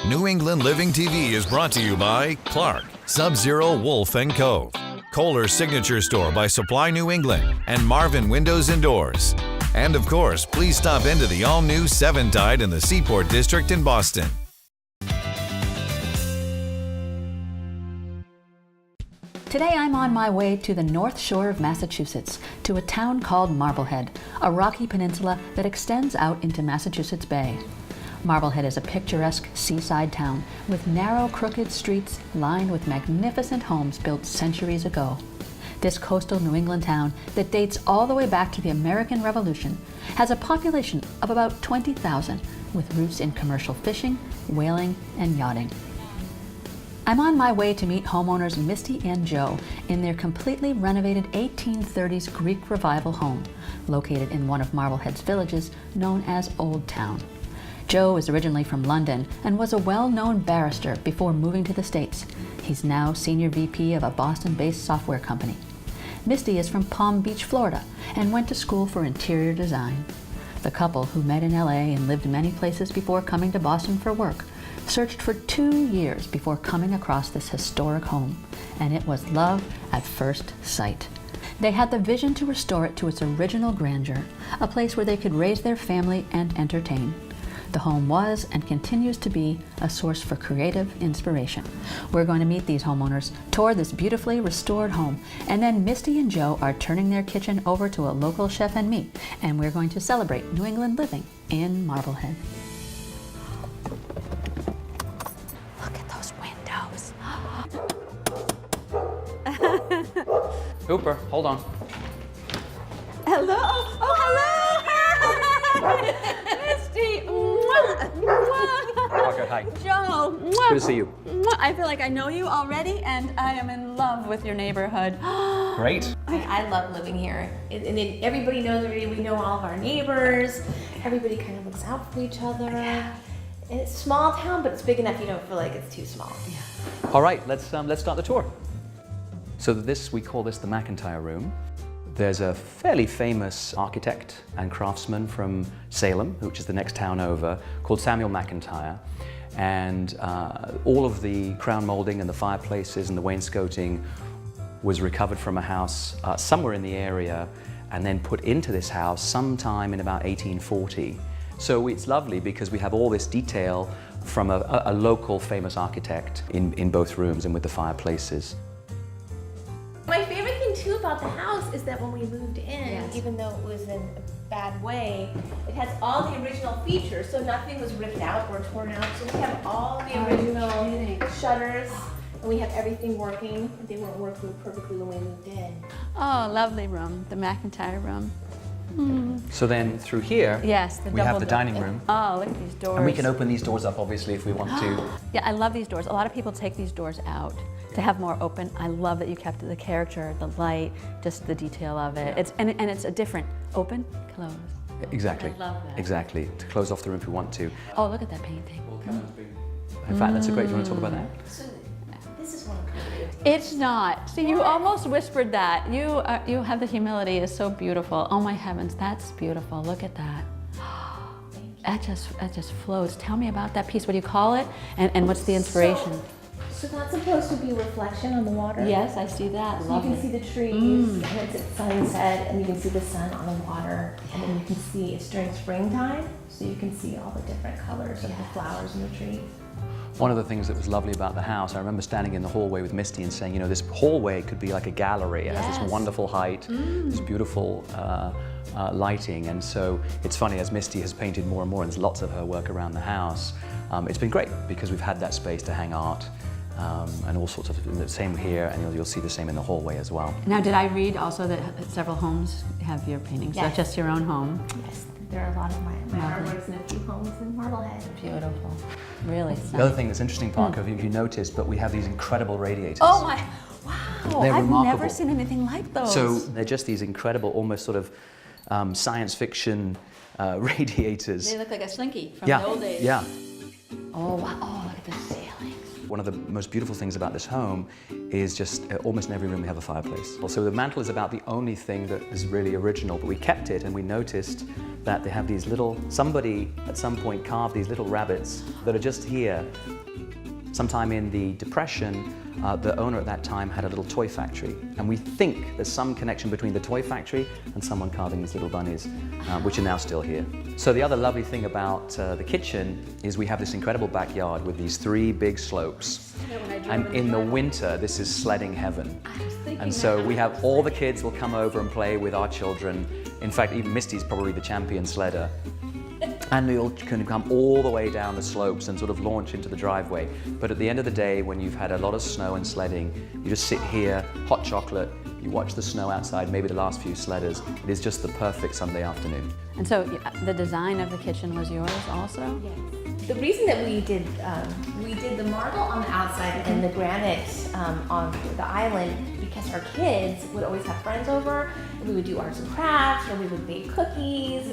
New England Living TV is brought to you by Clark, Sub-Zero Wolf & Co., Kohler Signature Store by Supply New England, and Marvin Windows and Doors. And of course, please stop into the all-new Seven Tide in the Seaport District in Boston. Today I'm on my way to the North Shore of Massachusetts, to a town called Marblehead, a rocky peninsula that extends out into Massachusetts Bay. Marblehead is a picturesque seaside town with narrow, crooked streets lined with magnificent homes built centuries ago. This coastal New England town that dates all the way back to the American Revolution has a population of about 20,000 with roots in commercial fishing, whaling, and yachting. I'm on my way to meet homeowners Misty and Joe in their completely renovated 1830s Greek Revival home, located in one of Marblehead's villages known as Old Town. Joe is originally from London and was a well-known barrister before moving to the States. He's now Senior VP of a Boston-based software company. Misty is from Palm Beach, Florida, and went to school for interior design. The couple, who met in LA and lived many places before coming to Boston for work, searched for 2 years before coming across this historic home, and it was love at first sight. They had the vision to restore it to its original grandeur, a place where they could raise their family and entertain. The home was and continues to be a source for creative inspiration. We're going to meet these homeowners, tour this beautifully restored home, and then Misty and Joe are turning their kitchen over to a local chef and me, and we're going to celebrate New England living in Marblehead. Hooper, hold on. Hello. Oh, hello. Misty. Parker, hi. Joe. Good to see you. I feel like I know you already, and I am in love with your neighborhood. Great. I love living here. And then everybody knows everybody. We know all of our neighbors. Everybody kind of looks out for each other. Yeah. And it's a small town, but it's big enough you don't feel like it's too small. Yeah. All right, let's start the tour. So we call this the McIntyre Room. There's a fairly famous architect and craftsman from Salem, which is the next town over, called Samuel McIntyre. And all of the crown molding and the fireplaces and the wainscoting was recovered from a house somewhere in the area and then put into this house sometime in about 1840. So it's lovely because we have all this detail from a local famous architect in both rooms and with the fireplaces. My favorite thing too about the house is that when we moved in, even though it was in a bad way, it has all the original features, so nothing was ripped out or torn out. So we have all the original shutters, and we have everything working. They weren't working perfectly when we moved in. Oh, lovely room, the McIntyre room. So then through here, Yes, we have the dining room. Oh, look at these doors. And we can open these doors up, obviously, if we want to. Yeah, I love these doors. A lot of people take these doors out to have more open. I love that you kept the character, the light, just the detail of it. It's and it's a different open, close. Exactly. I love that. Exactly. To close off the room if we want to. Oh, look at that painting. In fact, that's a great. Do you want to talk about that? So this is one of the favorite. It's not. See, you almost whispered that. You have the humility. It's so beautiful. Oh my heavens, that's beautiful. Look at that. That just flows. Tell me about that piece. What do you call it? And what's the inspiration? So that's supposed to be a reflection on the water. Yes, I see that. So Love you can it. see the trees, and it's at sunset, and you can see the sun on the water, and then you can see it's during springtime, so you can see all the different colors of the flowers and the trees. One of the things that was lovely about the house, I remember standing in the hallway with Misty and saying, you know, this hallway could be like a gallery. It has this wonderful height, this beautiful lighting. And so it's funny, as Misty has painted more and more, and there's lots of her work around the house, it's been great because we've had that space to hang art and all sorts of, the same here, and you'll see the same in the hallway as well. Now, did I read also that several homes have your paintings? Yes. Not just your own home? Yes, there are a lot of my artworks in a few homes in Marblehead. Beautiful. Really. The other thing that's interesting, Parker, if you noticed, but we have these incredible radiators. Oh my, wow. They're I've remarkable. never seen anything like those. So they're just these incredible, almost sort of science fiction radiators. They look like a slinky from the old days. Yeah. Oh, wow. Oh, look at the ceilings. One of the most beautiful things about this home is just almost in every room we have a fireplace. Also, the mantle is about the only thing that is really original, but we kept it and we noticed that they have these little, somebody at some point carved these little rabbits that are just here. Sometime in the Depression, the owner at that time had a little toy factory, and we think there's some connection between the toy factory and someone carving these little bunnies, which are now still here. So the other lovely thing about the kitchen is we have this incredible backyard with these 3 big slopes. And in the winter, this is sledding heaven. And so we have all the kids will come over and play with our children. In fact, even Misty's probably the champion sledder. And we all can come all the way down the slopes and sort of launch into the driveway. But at the end of the day, when you've had a lot of snow and sledding, you just sit here, hot chocolate, you watch the snow outside, maybe the last few sledders. It is just the perfect Sunday afternoon. And so the design of the kitchen was yours also? Yes. The reason that we did the marble on the outside and the granite on the island, because our kids would always have friends over, and we would do arts and crafts, or we would bake cookies,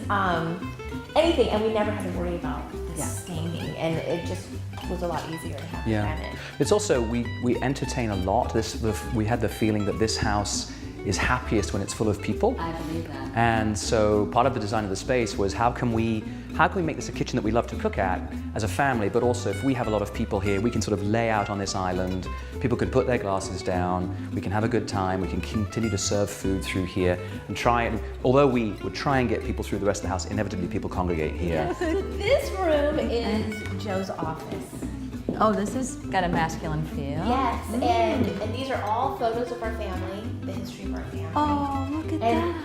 anything, and we never had to worry about the staining, and it just was a lot easier to have granite. It's also, we entertain a lot. We had the feeling that this house is happiest when it's full of people. I believe that. And so part of the design of the space was how can we make this a kitchen that we love to cook at as a family, but also if we have a lot of people here, we can sort of lay out on this island, people can put their glasses down, we can have a good time, we can continue to serve food through here and although we would try and get people through the rest of the house, inevitably people congregate here. So this room is Joe's office. Oh, this has got a masculine feel. Yes, and these are all photos of our family, the history of our family. Oh, look at that.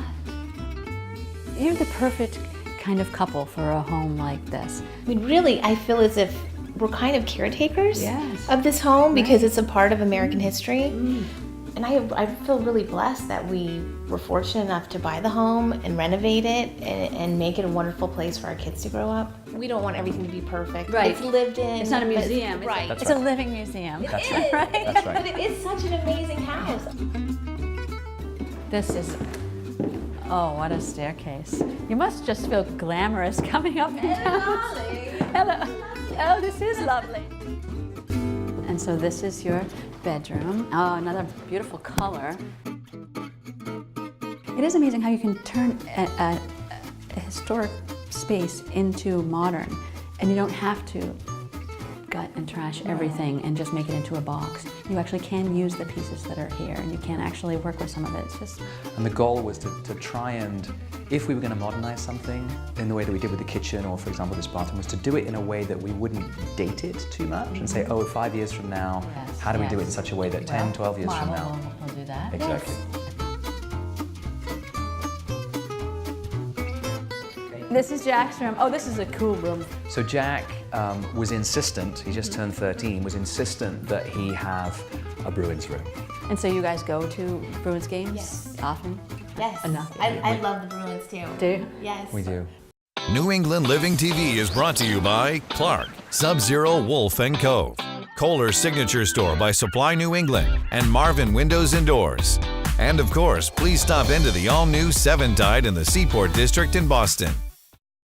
You're the perfect kind of couple for a home like this. I mean, really, I feel as if we're kind of caretakers Yes. of this home because it's a part of American history. And I feel really blessed that we were fortunate enough to buy the home and renovate it and make it a wonderful place for our kids to grow up. We don't want everything to be perfect. Right. It's lived in. It's not a but museum. Right. That's It's right. a living museum. It That's is. right. Right. That's right. But it is such an amazing house. This is, oh, what a staircase. You must just feel glamorous coming up and down. Hello. Oh, this is lovely. And so this is your bedroom. Oh, another beautiful color. It is amazing how you can turn a historic space into modern, and you don't have to gut and trash everything and just make it into a box. You actually can use the pieces that are here, and you can actually work with some of it. It's just... And the goal was to try and, if we were going to modernize something in the way that we did with the kitchen or, for example, this bathroom, was to do it in a way that we wouldn't date it too much and say, oh, 5 years from now, how do we do it in such a way that 10, 12 years from now? We'll do that. Exactly. This is Jack's room. Oh, this is a cool room. So Jack was insistent, he just turned 13, was insistent that he have a Bruins room. And so you guys go to Bruins games Yes. often? Yes. Enough. I love the Bruins too. Do you? Yes. We do. New England Living TV is brought to you by Clark, Sub-Zero Wolf & Cove, Kohler's Signature Store by Supply New England, and Marvin Windows and Doors. And of course, please stop into the all-new Seven Tide in the Seaport District in Boston.